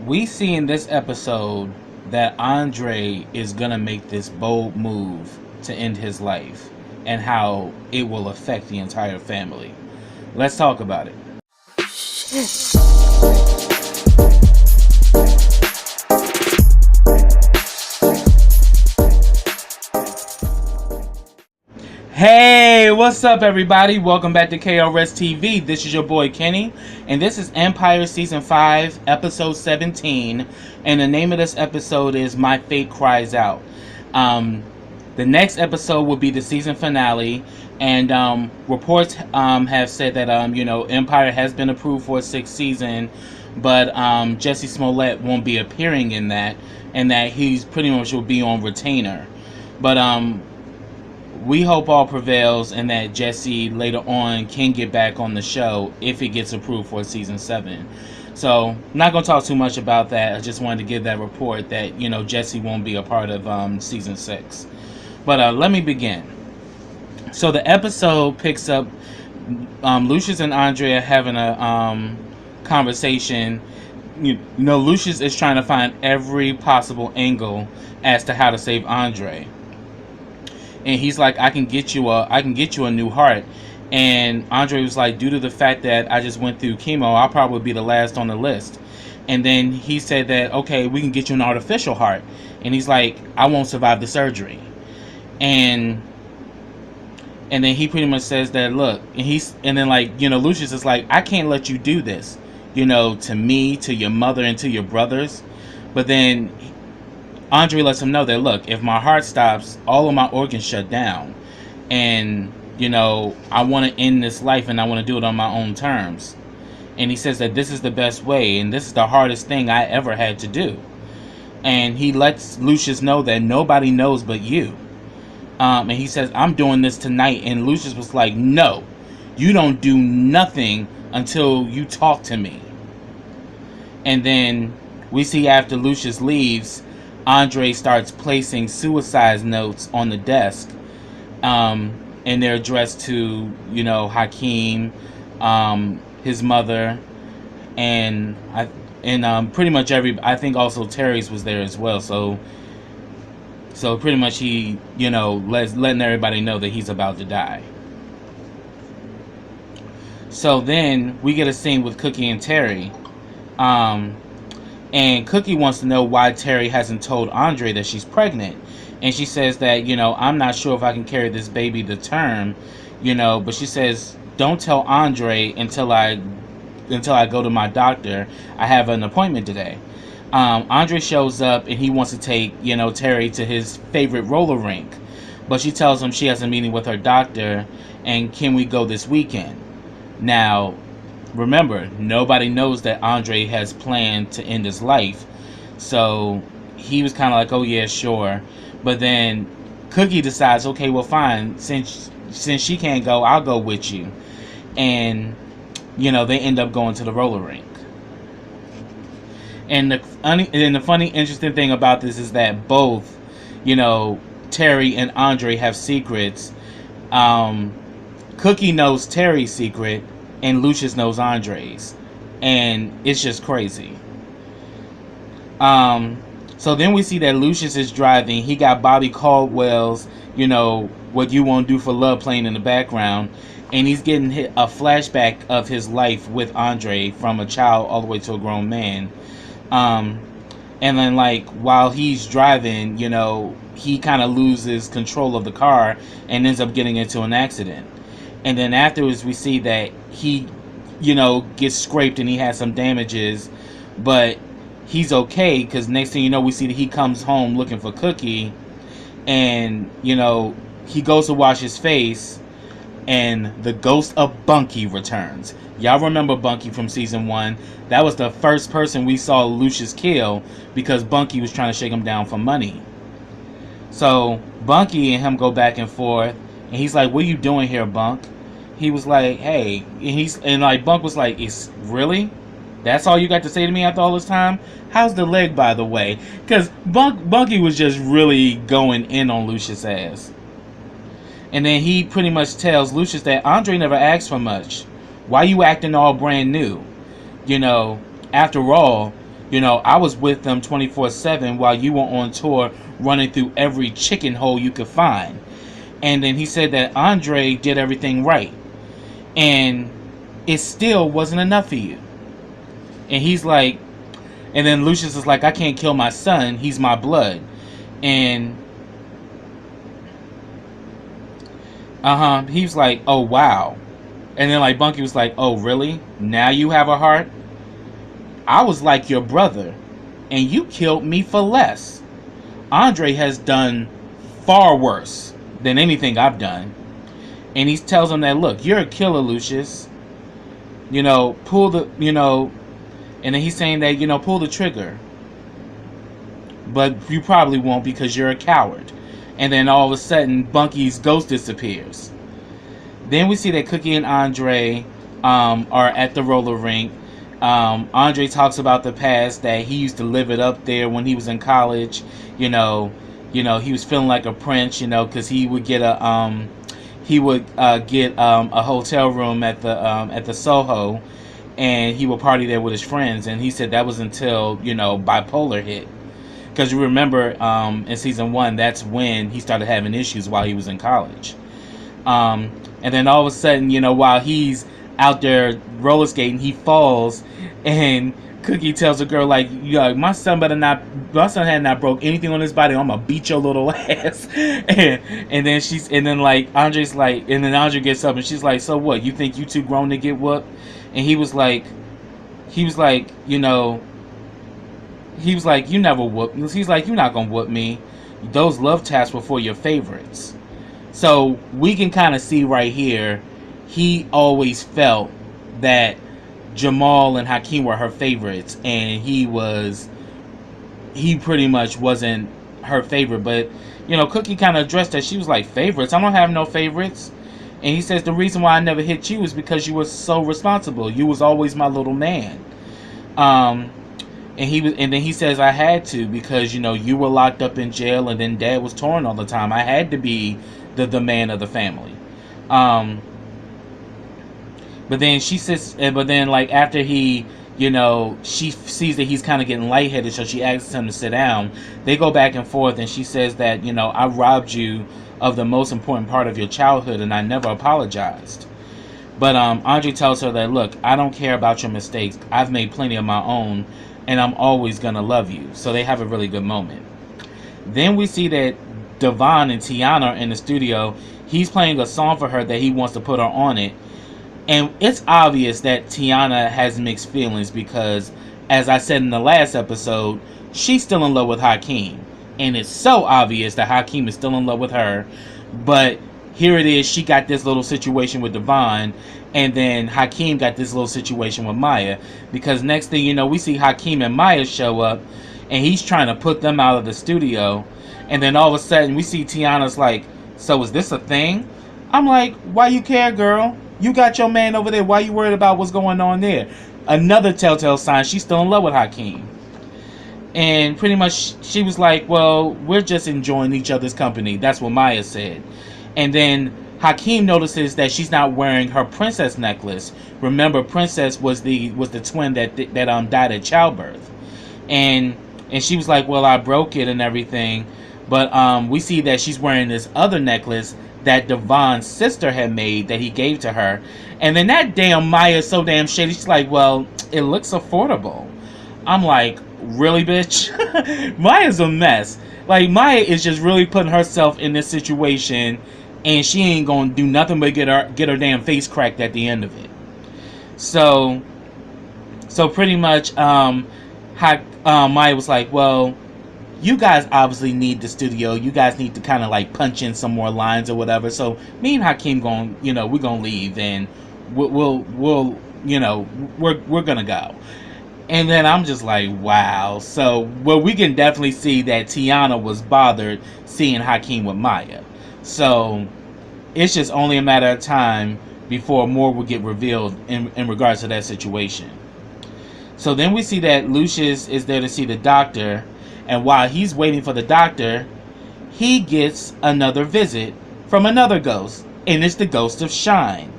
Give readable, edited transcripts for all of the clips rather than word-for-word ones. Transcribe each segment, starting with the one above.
We see in this episode that Andre is gonna make this bold move to end his life and how it will affect the entire family. Let's talk about it. Hey, what's up everybody? Welcome back to KRS TV. This is your boy Kenny, and this is Empire Season 5, Episode 17, and the name of this episode is My Fate Cries Out. The next episode will be the season finale, and reports have said that Empire has been approved for a 6th season, but Jesse Smollett won't be appearing in that, and that he's pretty much will be on retainer. But we hope all prevails and that Jesse later on can get back on the show if it gets approved for season 7. So, I'm not going to talk too much about that. I just wanted to give that report that, Jesse won't be a part of season 6. But let me begin. So, the episode picks up Lucious and Andrea having a conversation. Lucious is trying to find every possible angle as to how to save Andre. And he's like, I can get you a new heart. And Andre was like, due to the fact that I just went through chemo, I'll probably be the last on the list. And then he said that, okay, we can get you an artificial heart. And he's like, I won't survive the surgery. And then he pretty much says that, look, and then Lucious is like, I can't let you do this, to me, to your mother, and to your brothers. But then Andre lets him know that, look, if my heart stops, all of my organs shut down. And, I want to end this life and I want to do it on my own terms. And he says that this is the best way and this is the hardest thing I ever had to do. And he lets Lucious know that nobody knows but you. And he says, I'm doing this tonight. And Lucious was like, no, you don't do nothing until you talk to me. And then we see after Lucious leaves, Andre starts placing suicide notes on the desk, and they're addressed to, Hakeem, his mother, and pretty much I think also Terry's was there as well. So pretty much he, letting everybody know that he's about to die. So then we get a scene with Cookie and Terry. And Cookie wants to know why Terry hasn't told Andre that she's pregnant. And she says that, I'm not sure if I can carry this baby to term, but she says, don't tell Andre until I go to my doctor. I have an appointment today. Andre shows up and he wants to take, Terry to his favorite roller rink. But she tells him she has a meeting with her doctor and can we go this weekend? Now, remember, nobody knows that Andre has planned to end his life. So he was kind of like, oh yeah, sure. But then Cookie decides, okay, well fine. Since she can't go, I'll go with you. And, they end up going to the roller rink. And the funny, interesting thing about this is that both, Terry and Andre have secrets. Cookie knows Terry's secret. And Lucious knows Andre's. And it's just crazy. So then we see that Lucious is driving. He got Bobby Caldwell's, What You Won't Do for Love playing in the background. And he's getting a flashback of his life with Andre from a child all the way to a grown man. And then while he's driving, he kind of loses control of the car and ends up getting into an accident. And then afterwards we see that he, gets scraped and he has some damages. But he's okay because next thing you know we see that he comes home looking for Cookie. And, he goes to wash his face. And the ghost of Bunky returns. Y'all remember Bunky from season 1. That was the first person we saw Lucious kill because Bunky was trying to shake him down for money. So Bunky and him go back and forth. And he's like, what are you doing here, Bunk? He was like, hey. And Bunk was like, it's really? That's all you got to say to me after all this time? How's the leg, by the way? Because Bunky was just really going in on Lucious' ass. And then he pretty much tells Lucious that Andre never asked for much. Why you acting all brand new? After all, You know, I was with them 24/7 while you were on tour running through every chicken hole you could find. And then he said that Andre did everything right. And it still wasn't enough for you. And he's like, and then Lucious is like, I can't kill my son. He's my blood. And he was like, oh wow. And then like Bunky was like, oh really? Now you have a heart? I was like your brother, and you killed me for less. Andre has done far worse than anything I've done. And he tells him that, look, you're a killer, Lucious. You know, pull the, you know, and then he's saying that, you know, pull the trigger. But you probably won't because you're a coward. And then all of a sudden, Bunky's ghost disappears. Then we see that Cookie and Andre are at the roller rink. Andre talks about the past, that he used to live it up there when he was in college. You know, he was feeling like a prince. You know, because he would get a hotel room at the Soho, and he would party there with his friends. And he said that was until, you know, bipolar hit. Because you remember in season 1, that's when he started having issues while he was in college. And then all of a sudden, you know, while he's out there roller skating, he falls, and Cookie tells the girl, like, yo, my son had not broke anything on his body. I'm gonna beat your little ass. and then Andre's like, and then Andre gets up and she's like, so what? You think you too grown to get whooped? And he was like, you know, you never whoop. He's like, you're not gonna whoop me. Those love taps were for your favorites. So we can kind of see right here, he always felt that Jamal and Hakeem were her favorites, and he pretty much wasn't her favorite. But, you know, Cookie kind of addressed that. She was like, favorites? I don't have no favorites. And he says, the reason why I never hit you is because you were so responsible. You was always my little man. And then he says, I had to, because, you know, you were locked up in jail, and then Dad was touring all the time. I had to be the man of the family. But then she says, like, after he, you know, she sees that he's kind of getting lightheaded, so she asks him to sit down. They go back and forth, and she says that, you know, I robbed you of the most important part of your childhood, and I never apologized. But Andre tells her that, look, I don't care about your mistakes. I've made plenty of my own, and I'm always gonna love you. So they have a really good moment. Then we see that Devon and Tiana are in the studio. He's playing a song for her that he wants to put her on it. And it's obvious that Tiana has mixed feelings because, as I said in the last episode, she's still in love with Hakeem. And it's so obvious that Hakeem is still in love with her. But here it is, she got this little situation with Devon, and then Hakeem got this little situation with Maya. Because next thing you know, we see Hakeem and Maya show up, and he's trying to put them out of the studio. And then all of a sudden, we see Tiana's like, so is this a thing? I'm like, why you care, girl? You got your man over there. Why you worried about what's going on there? Another telltale sign she's still in love with Hakeem. And pretty much she was like, well, we're just enjoying each other's company. That's what Maya said. And then Hakeem notices that she's not wearing her princess necklace. Remember, Princess was the twin that died at childbirth. And she was like, well, I broke it and everything. But we see that she's wearing this other necklace that Devon's sister had made that he gave to her. And then that damn Maya is so damn shady. She's like, well, it looks affordable. I'm like, really, bitch? Maya's a mess. Like, Maya is just really putting herself in this situation, and she ain't gonna do nothing but get her damn face cracked at the end of it. So pretty much, Maya was like, well, you guys obviously need the studio. You guys need to kind of like punch in some more lines or whatever. So me and Hakeem we're gonna leave, and we're gonna go. And then I'm just like, wow. So, well, we can definitely see that Tiana was bothered seeing Hakeem with Maya. So it's just only a matter of time before more will get revealed in regards to that situation. So then we see that Lucious is there to see the doctor. And while he's waiting for the doctor, he gets another visit from another ghost. And it's the ghost of Shine.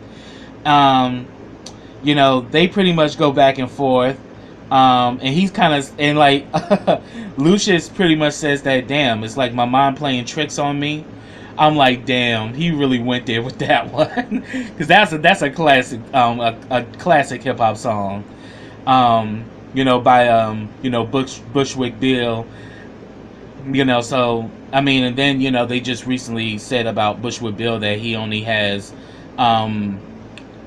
They pretty much go back and forth. And he's kind of, and like, Lucious pretty much says that, damn, it's like my mom playing tricks on me. I'm like, damn, he really went there with that one, because that's a classic, a classic hip hop song, by Bushwick Bill, So I mean, and then they just recently said about Bushwick Bill that he only has,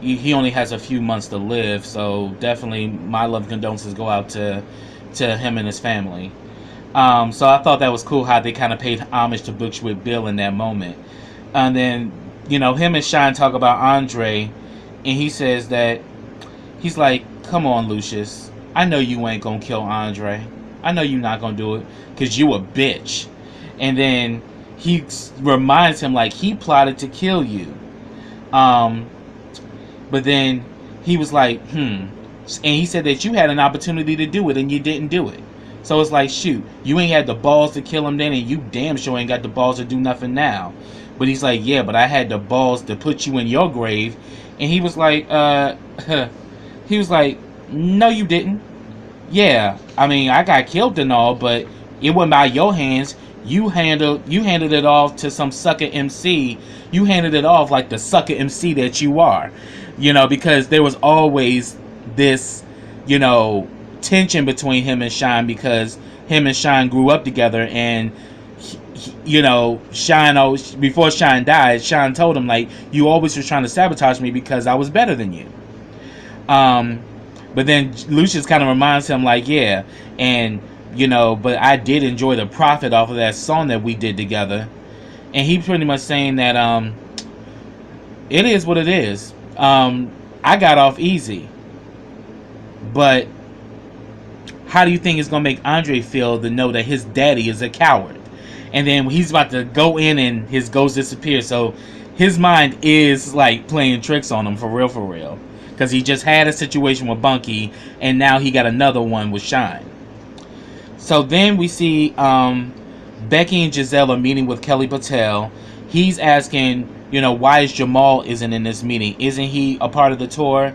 he only has a few months to live. So definitely, my love and condolences go out to him and his family. So I thought that was cool how they kind of paid homage to Bushwick Bill in that moment. And then, him and Shine talk about Andre, and he says that, he's like, come on, Lucious. I know you ain't gonna kill Andre. I know you're not gonna do it, because you a bitch. And then he reminds him, like, he plotted to kill you. But then he was like, and he said that you had an opportunity to do it, and you didn't do it. So it's like, shoot, you ain't had the balls to kill him then, and you damn sure ain't got the balls to do nothing now. But he's like, yeah, but I had the balls to put you in your grave. And he was like, no, you didn't. Yeah, I mean, I got killed and all, but it wasn't by your hands. You handled it off to some sucker MC. You handed it off like the sucker MC that you are. Because there was always this, tension between him and Shine, because him and Shine grew up together, and Shine always, before Shine died, Shine told him, like, you always were trying to sabotage me because I was better than you. But then Lucious kind of reminds him, like, yeah, and but I did enjoy the profit off of that song that we did together. And he pretty much saying that it is what it is. I got off easy, but how do you think it's going to make Andre feel to know that his daddy is a coward? And then he's about to go in and his ghost disappears. So his mind is like playing tricks on him for real. Because he just had a situation with Bunky, and now he got another one with Shine. So then we see Becky and Giselle are meeting with Kelly Patel. He's asking, why is Jamal isn't in this meeting? Isn't he a part of the tour?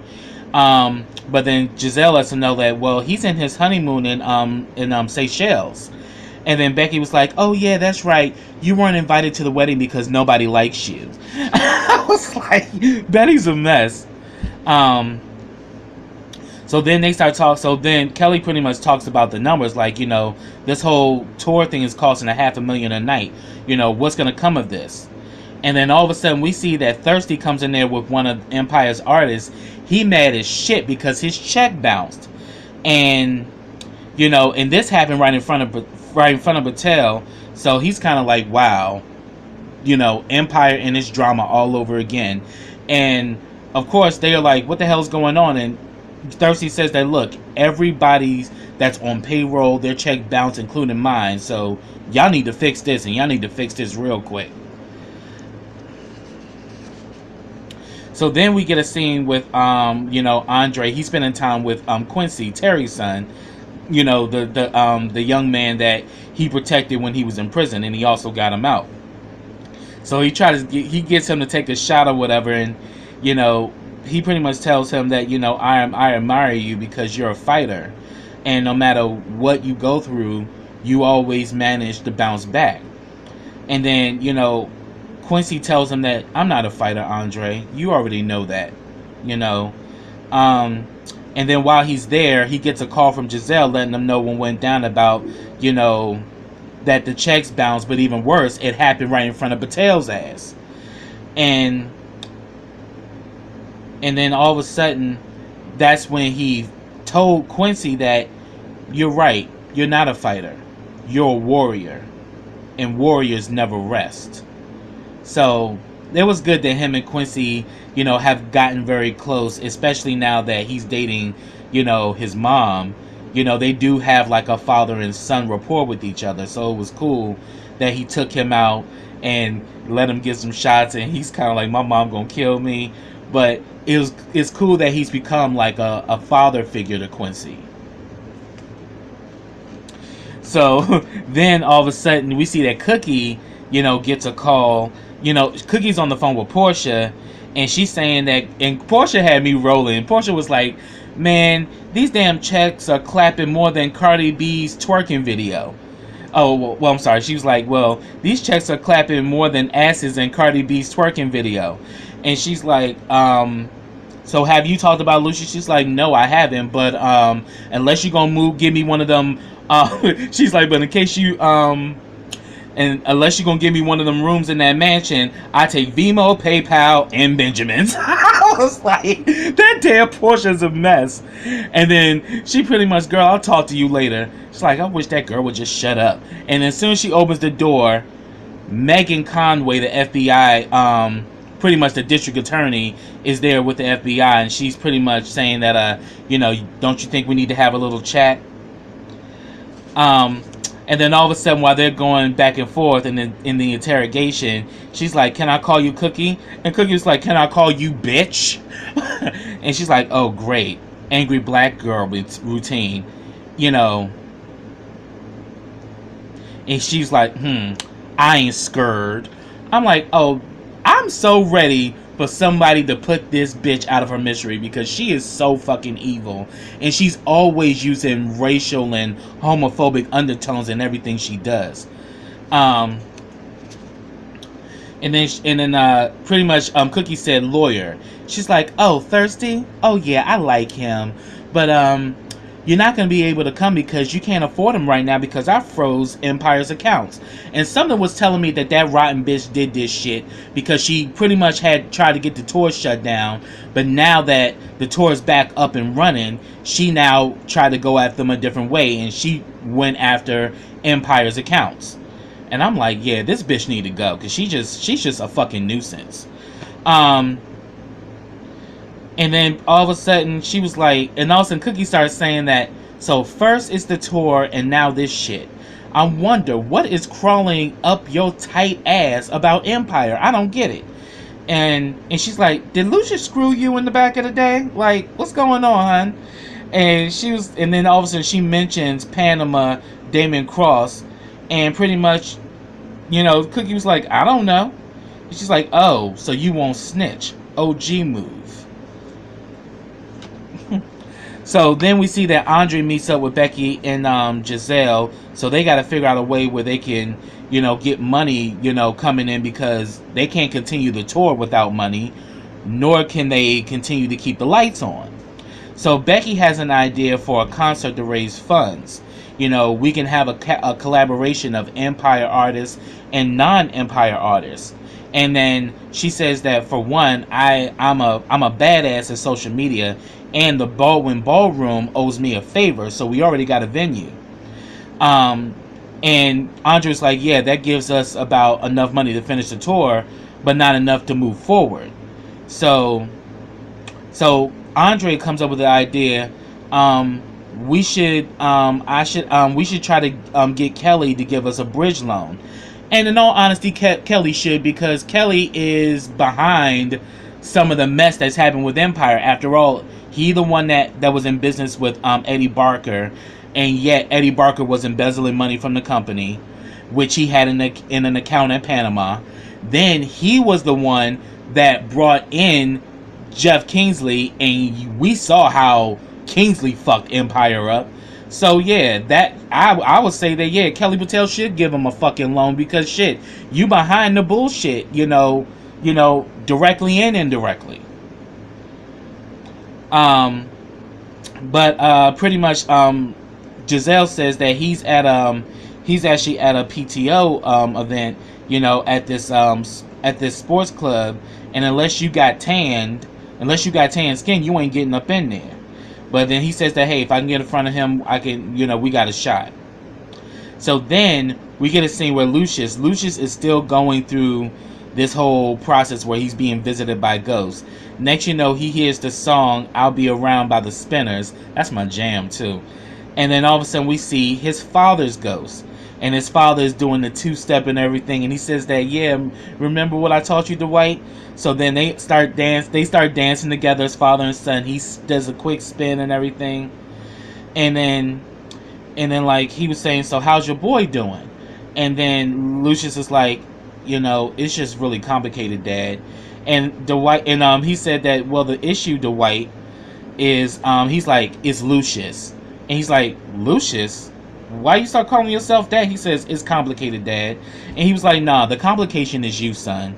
But then Giselle lets him know that, well, he's in his honeymoon in Seychelles. And then Becky was like, oh yeah, that's right. You weren't invited to the wedding because nobody likes you. I was like, Betty's a mess. So then they start talking. So then Kelly pretty much talks about the numbers. Like, this whole tour thing is costing $500,000 a night. What's going to come of this? And then all of a sudden we see that Thirsty comes in there with one of Empire's artists. He mad as shit because his check bounced. And, and this happened right in front of Patel. So he's kind of like, wow, Empire and this drama all over again. And of course they are like, what the hell's going on? And Thirsty says that, look, everybody's that's on payroll, their check bounced, including mine. So y'all need to fix this, and y'all need to fix this real quick. So then we get a scene with Andre. He's spending time with Quincy, Terry's son. The young man that he protected when he was in prison, and he also got him out. So he gets him to take a shot or whatever, and he pretty much tells him that I admire you because you're a fighter, and no matter what you go through, you always manage to bounce back. And then Quincy tells him that I'm not a fighter, Andre. You already know that, And then while he's there, he gets a call from Giselle letting him know what went down about, that the checks bounced, but even worse, it happened right in front of Patel's ass. And then all of a sudden, that's when he told Quincy that, you're right, you're not a fighter. You're a warrior. And warriors never rest. So it was good that him and Quincy, have gotten very close, especially now that he's dating, his mom. They do have like a father and son rapport with each other. So it was cool that he took him out and let him get some shots, and he's kind of like, my mom gonna kill me. But it's cool that he's become like a father figure to Quincy. So then all of a sudden we see that Cookie, gets a call. Cookie's on the phone with Portia, and she's saying that, and Portia had me rolling. Portia was like, Man, these damn checks are clapping more than Cardi B's twerking video. Oh, well, I'm sorry. She was like, well, these checks are clapping more than asses in Cardi B's twerking video. And she's like, so have you talked about Lucious? She's like, no, I haven't. But unless you're going to give me one of them. She's like, but in case you, and unless you're going to give me one of them rooms in that mansion, I take Vimo, PayPal, and Benjamins. I was like, that damn Portia's a mess. And then she pretty much, girl, I'll talk to you later. She's like, I wish that girl would just shut up. And as soon as she opens the door, Megan Conway, the FBI, pretty much the district attorney, is there with the FBI. And she's pretty much saying that, don't you think we need to have a little chat? And then all of a sudden, while they're going back and forth in the interrogation, she's like, can I call you Cookie? And Cookie's like, can I call you bitch? And she's like, oh, great. Angry black girl routine. And she's like, I ain't scared. I'm like, oh, I'm so ready for somebody to put this bitch out of her misery, because she is so fucking evil, and she's always using racial and homophobic undertones in everything she does. And then pretty much Cookie said lawyer. She's like, oh, thirsty? Oh yeah, I like him, but you're not going to be able to come because you can't afford him right now because I froze Empire's accounts. And something was telling me that rotten bitch did this shit because she pretty much had tried to get the tour shut down. But now that the tour is back up and running, she now tried to go at them a different way. And she went after Empire's accounts. And I'm like, yeah, this bitch need to go because she's just a fucking nuisance. And then all of a sudden, she was like, and all of a sudden Cookie started saying that, so first it's the tour and now this shit. I wonder what is crawling up your tight ass about Empire. I don't get it. And she's like, did Lucious screw you in the back of the day? Like, what's going on, hon? And then all of a sudden she mentions Panama, Damon Cross, and pretty much, Cookie was like, I don't know. And she's like, oh, so you won't snitch. OG move. So then we see that Andre meets up with Becky and Giselle. So they got to figure out a way where they can, get money, coming in, because they can't continue the tour without money, nor can they continue to keep the lights on. So Becky has an idea for a concert to raise funds. We can have a collaboration of Empire artists and non-Empire artists. And then she says that, for one, I'm a badass at social media, and the Baldwin Ballroom owes me a favor, so we already got a venue. And Andre's like, yeah, that gives us about enough money to finish the tour, but not enough to move forward. So Andre comes up with the idea, we should try to get Kelly to give us a bridge loan. And in all honesty, Kelly should, because Kelly is behind some of the mess that's happened with Empire. After all, he the one that was in business with Eddie Barker, and yet Eddie Barker was embezzling money from the company, which he had in an account in Panama. Then he was the one that brought in Jeff Kingsley, and we saw how Kingsley fucked Empire up. So yeah, that I would say that, yeah, Kelly Patel should give him a fucking loan, because shit, you behind the bullshit, directly and indirectly. But pretty much Giselle says that he's actually at a PTO event, at this sports club, and unless you got tan skin, you ain't getting up in there. But then he says that, hey, if I can get in front of him, I can, we got a shot. So then we get a scene where Lucious is still going through this whole process where he's being visited by ghosts. Next he hears the song I'll Be Around by the Spinners. That's my jam too. And then all of a sudden we see his father's ghost. And his father is doing the two-step and everything. And he says that, yeah, remember what I taught you, Dwight? So then they start dancing together as father and son. He does a quick spin and everything. And then like he was saying, so how's your boy doing? And then Lucious is like, it's just really complicated, Dad. And Dwight, and he said that, well, the issue, Dwight, is he's like, it's Lucious. And he's like, Lucious? Why you start calling yourself that? He says, it's complicated, Dad. And he was like, nah, the complication is you, son.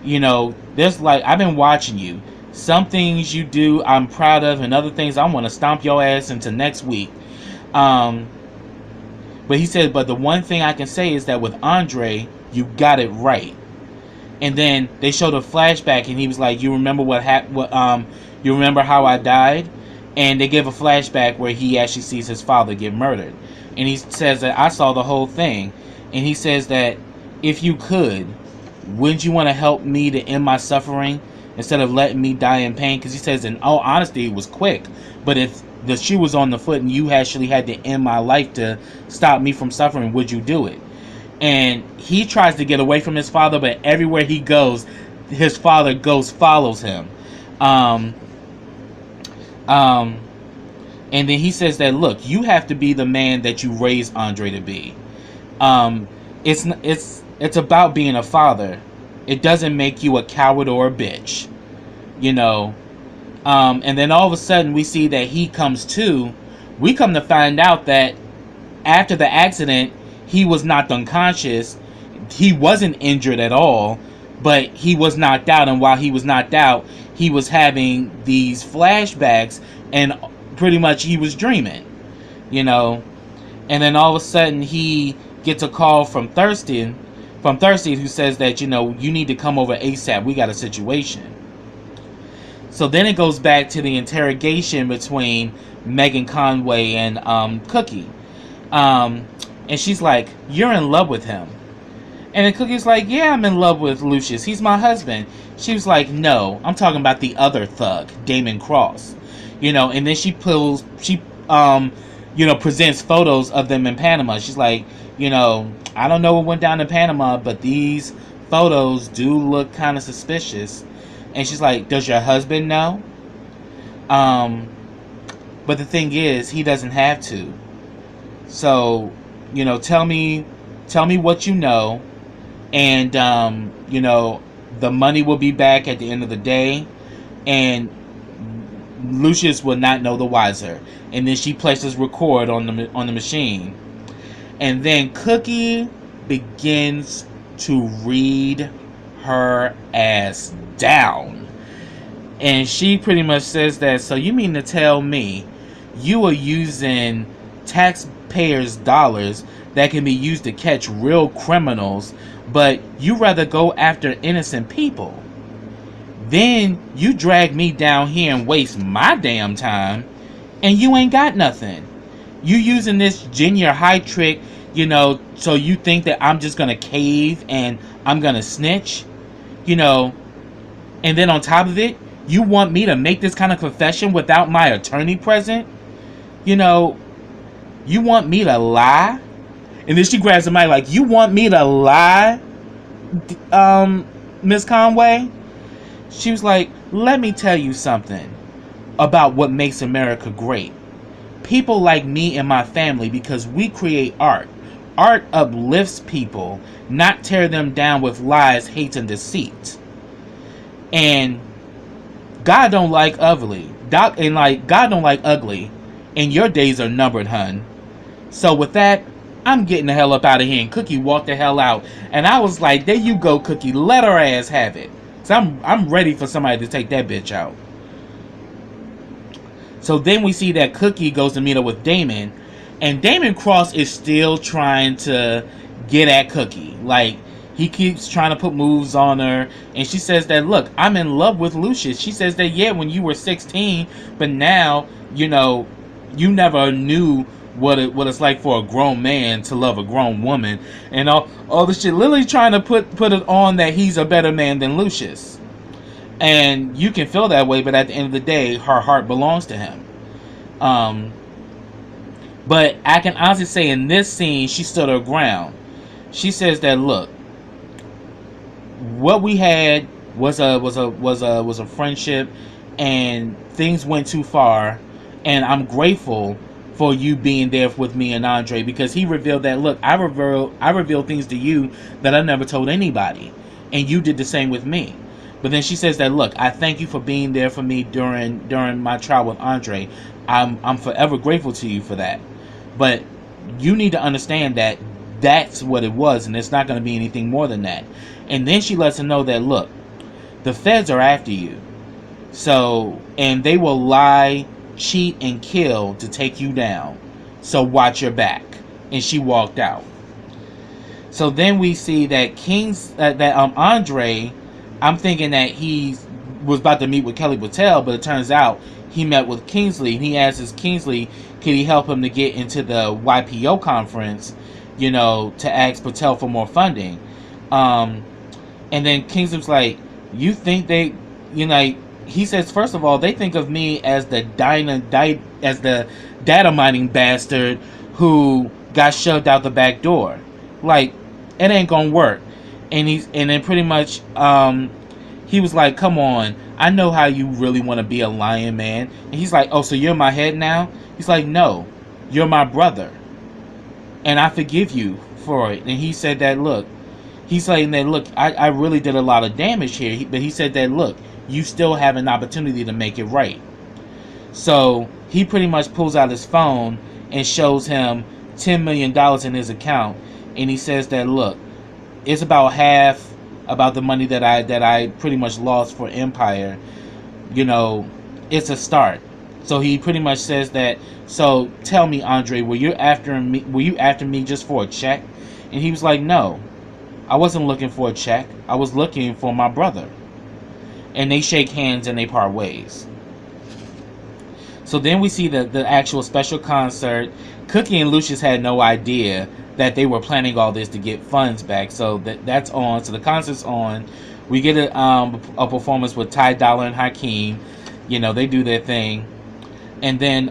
You know, there's like, I've been watching you. Some things you do I'm proud of, and other things I want to stomp your ass into next week. But he said, but the one thing I can say is that with Andre, you got it right. And then they showed a flashback, and he was like, you remember what happened? You remember how I died? And they give a flashback where he actually sees his father get murdered. And he says that I saw the whole thing. And he says that if you could, wouldn't you want to help me to end my suffering instead of letting me die in pain? Because he says, in all honesty, it was quick. But if the shoe was on the foot and you actually had to end my life to stop me from suffering, would you do it? And he tries to get away from his father, but everywhere he goes, his father follows him. And then he says that, look, you have to be the man that you raised Andre to be. It's about being a father. It doesn't make you a coward or a bitch, you know. And then all of a sudden we see that he comes to. We come to find out that after the accident, he was knocked unconscious. He wasn't injured at all, but he was knocked out. And while he was knocked out, he was having these flashbacks, and pretty much he was dreaming, you know. And then all of a sudden he gets a call from Thurston, who says that, you know, you need to come over ASAP. We got a situation. So then it goes back to the interrogation between Megan Conway and Cookie. And she's like, you're in love with him. And then Cookie's like, yeah, I'm in love with Lucious. He's my husband. She was like, no, I'm talking about the other thug, Damon Cross. You know, and then she presents photos of them in Panama. She's like, you know, I don't know what went down in Panama, but these photos do look kind of suspicious. And she's like, does your husband know? But the thing is, he doesn't have to. So, you know, tell me what you know, and you know, the money will be back at the end of the day, and Lucious will not know the wiser. And then she places record on the machine, and then Cookie begins to read her ass down, and she pretty much says that, so you mean to tell me you are using taxpayers' dollars that can be used to catch real criminals, but you rather go after innocent people? Then you drag me down here and waste my damn time, and you ain't got nothing. You using this junior high trick, you know, so you think that I'm just gonna cave and I'm gonna snitch, you know. And then on top of it, you want me to make this kind of confession without my attorney present? You know, you want me to lie? And then she grabs the mic like, you want me to lie, Miss Conway? She was like, let me tell you something about what makes America great. People like me and my family, because we create art. Art uplifts people, not tear them down with lies, hate, and deceit. And God don't like ugly. God don't like ugly. And your days are numbered, hun. So with that, I'm getting the hell up out of here. And Cookie walked the hell out. And I was like, there you go, Cookie. Let her ass have it. So I'm ready for somebody to take that bitch out. So then we see that Cookie goes to meet up with Damon. And Damon Cross is still trying to get at Cookie. Like, he keeps trying to put moves on her. And she says that, look, I'm in love with Lucious. She says that, yeah, when you were 16. But now, you know, you never knew what it's like for a grown man to love a grown woman. And all the shit. Literally trying to put it on that he's a better man than Lucious. And you can feel that way, but at the end of the day, her heart belongs to him. But I can honestly say in this scene, she stood her ground. She says that, look, what we had was a friendship, and things went too far, and I'm grateful for you being there with me and Andre, because he revealed that, look, I revealed things to you that I never told anybody, and you did the same with me. But then she says that, look, I thank you for being there for me during my trial with Andre. I'm forever grateful to you for that. But you need to understand that that's what it was, and it's not going to be anything more than that. And then she lets him know that, look, the feds are after you. So, and they will lie, cheat, and kill to take you down. So watch your back. And she walked out. So then we see that Andre, I'm thinking that he was about to meet with Kelly Patel, but it turns out he met with Kingsley. And he asks Kingsley, can he help him to get into the YPO conference, to ask Patel for more funding. And then Kingsley's like, you think they, he says, first of all, they think of me as the data mining bastard who got shoved out the back door. Like, it ain't gonna work. And then pretty much he was like, come on, I know how you really want to be a lion, man. And he's like, oh, so you're my head now? He's like, no, you're my brother, and I forgive you for it. And he said that, look, he's saying that, look, I really did a lot of damage here, but he said that, look, you still have an opportunity to make it right. So he pretty much pulls out his phone and shows him $10 million in his account, and he says that, look, it's about half about the money that I pretty much lost for Empire. It's a start. So he pretty much says that, so tell me, Andre, were you after me just for a check? And he was like, no, I wasn't looking for a check. I was looking for my brother. And they shake hands and they part ways. So then we see the actual special concert. Cookie and Lucious had no idea that they were planning all this to get funds back. So that's on. So the concert's on. We get a performance with Ty Dolla and Hakeem. They do their thing. And then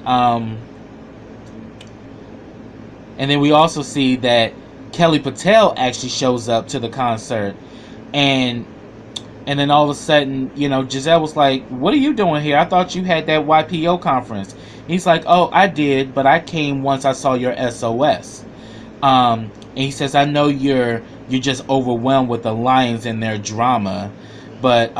we also see that Kelly Patel actually shows up to the concert. And then all of a sudden, Giselle was like, what are you doing here? I thought you had that YPO conference. He's like, oh, I did, but I came once I saw your SOS. And he says, I know you're just overwhelmed with the lions and their drama, but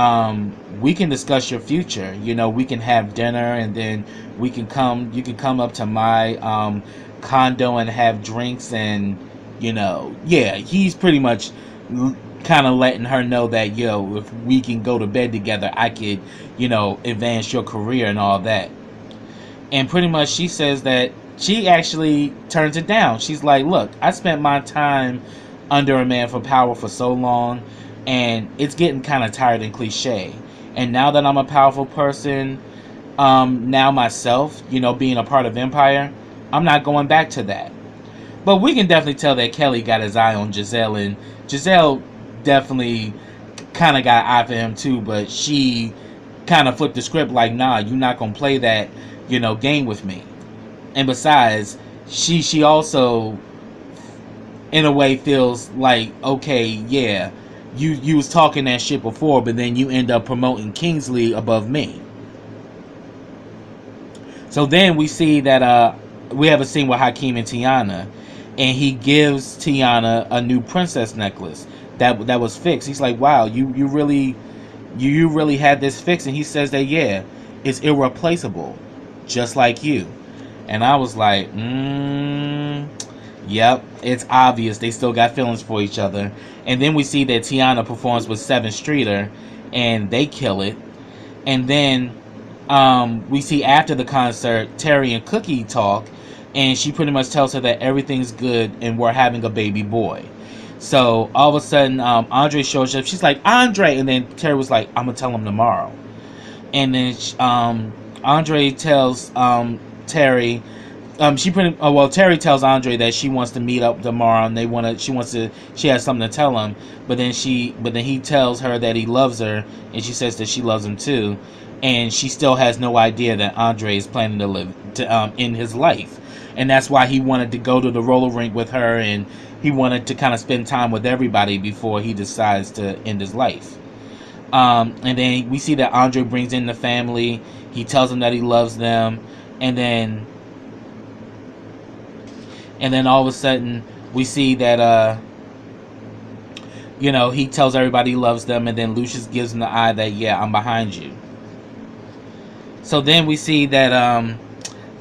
we can discuss your future. We can have dinner, and then you can come up to my condo and have drinks, and he's pretty much kind of letting her know that, if we can go to bed together, I could, advance your career and all that. And pretty much she says that she actually turns it down. She's like, look, I spent my time under a man for power for so long, and it's getting kind of tired and cliche. And now that I'm a powerful person, now myself, being a part of Empire, I'm not going back to that. But we can definitely tell that Kelly got his eye on Giselle, and Giselle definitely kind of got an eye for him too, but she kind of flipped the script like, nah, you're not going to play that, game with me. And besides, she also, in a way, feels like, okay, yeah, you was talking that shit before, but then you end up promoting Kingsley above me. So then we see that we have a scene with Hakeem and Tiana, and he gives Tiana a new princess necklace that was fixed. He's like, wow, you really had this fixed? And he says that, yeah, it's irreplaceable, just like you. And I was like, yep, it's obvious they still got feelings for each other. And then we see that Tiana performs with 7th Streeter, and they kill it. And then we see after the concert, Terry and Cookie talk, and she pretty much tells her that everything's good and we're having a baby boy. So all of a sudden, Andre shows up. She's like, Andre, and then Terry was like, I'm gonna tell him tomorrow. And then Andre tells Terry, Terry tells Andre that she wants to meet up tomorrow, and she has something to tell him. But then he tells her that he loves her, and she says that she loves him too, and she still has no idea that Andre is planning to live in his life, and that's why he wanted to go to the roller rink with her, and he wanted to kind of spend time with everybody before he decides to end his life. And then we see that Andre brings in the family. He tells them that he loves them, and then all of a sudden we see that you know, he tells everybody he loves them, and then Lucious gives him the eye that, yeah, I'm behind you. So then we see that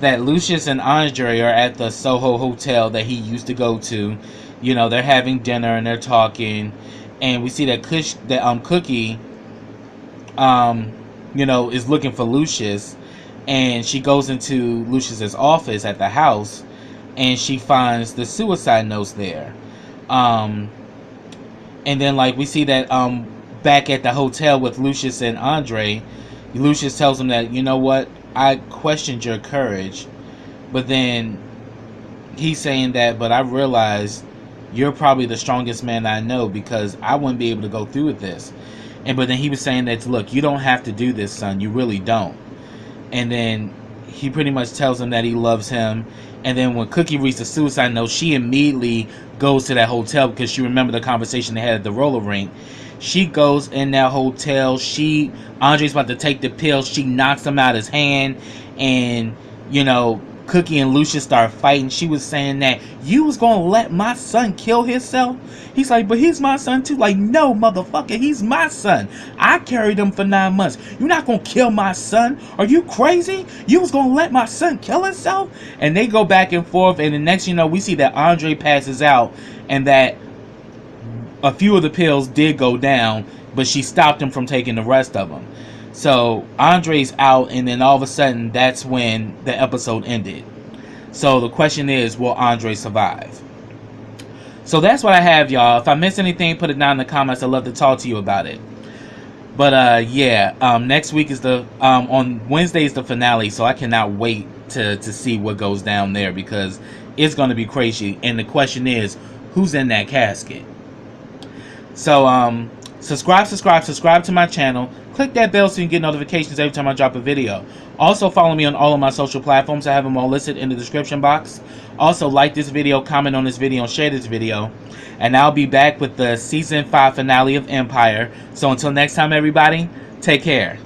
that Lucious and Andre are at the Soho hotel that he used to go to. You know, they're having dinner and they're talking, and we see that Cookie, you know, is looking for Lucious, and she goes into Lucious's office at the house, and she finds the suicide notes there. And then, like, we see that back at the hotel with Lucious and Andre, Lucious tells him that, you know what, I questioned your courage, but then he's saying that, but I realized you're probably the strongest man I know, because I wouldn't be able to go through with this. But then he was saying that, look, you don't have to do this, son. You really don't. And then he pretty much tells him that he loves him. And then when Cookie reads the suicide note, she immediately goes to that hotel because she remembered the conversation they had at the roller rink. She goes in that hotel. Andre's about to take the pill. She knocks him out his hand. And, you know, Cookie and Lucious start fighting. She was saying that, you was gonna let my son kill himself? He's like, but he's my son too. Like, no, motherfucker, he's my son. I carried him for 9 months. You're not gonna kill my son? Are you crazy? You was gonna let my son kill himself? And they go back and forth, and the next you know, we see that Andre passes out, and that a few of the pills did go down, but she stopped him from taking the rest of them. So Andre's out, and then all of a sudden, that's when the episode ended. So the question is, will Andre survive? So that's what I have, y'all. If I missed anything, put it down in the comments. I'd love to talk to you about it. But yeah, next week is on Wednesday is the finale, so I cannot wait to see what goes down there, because it's going to be crazy. And the question is, who's in that casket? So subscribe to my channel. Click that bell so you can get notifications every time I drop a video. Also, follow me on all of my social platforms. I have them all listed in the description box. Also, like this video, comment on this video, and share this video. And I'll be back with the Season 5 finale of Empire. So until next time, everybody, take care.